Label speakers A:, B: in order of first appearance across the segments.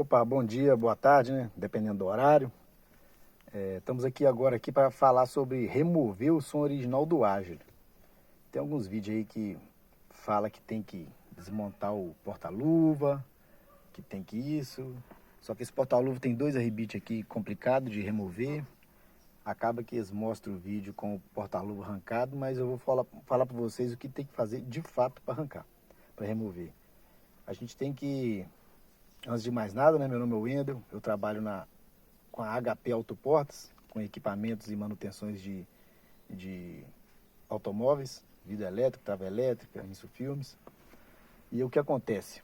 A: Opa, bom dia, boa tarde, né? Dependendo do horário. Estamos aqui agora para falar sobre remover o som original do Agile. Tem alguns vídeos aí que fala que tem que desmontar o porta-luva, que tem que isso. Só que esse porta-luva tem dois arrebites aqui complicado de remover. Acaba que eles mostram o vídeo com o porta-luva arrancado, mas eu vou falar para vocês o que tem que fazer de fato para arrancar, para remover. A gente tem que, antes de mais nada, né? Meu nome é Wendel, eu trabalho com a HP Autoportas, com equipamentos e manutenções de automóveis, vidro elétrico, trava elétrica, insufilmes. E o que acontece?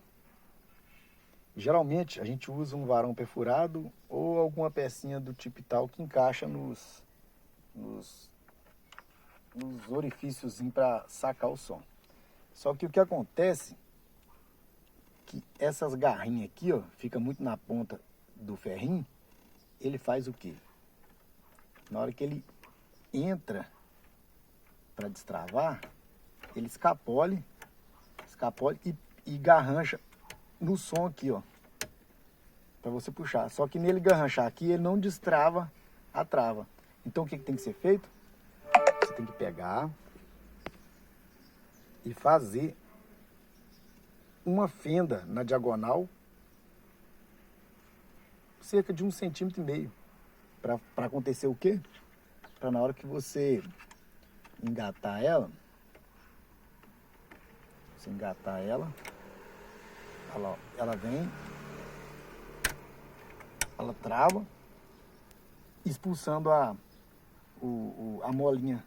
A: Geralmente a gente usa um varão perfurado ou alguma pecinha do tipo tal que encaixa nos orifícios para sacar o som. Só que o que acontece que essas garrinhas aqui, ó, fica muito na ponta do ferrinho, ele faz o quê? Na hora que ele entra para destravar, ele escapole e garrancha no som aqui, ó, para você puxar. Só que nele garranchar aqui, ele não destrava a trava. Então o que tem que ser feito? Você tem que pegar e fazer uma fenda na diagonal, cerca de 1,5 cm, para acontecer o quê? Para na hora que você engatar ela, ela vem, ela trava, expulsando a molinha,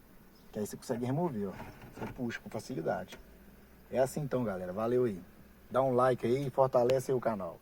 A: que aí você consegue remover, ó. Você puxa com facilidade. É assim então, galera. Valeu aí. Dá um like aí e fortalece aí o canal.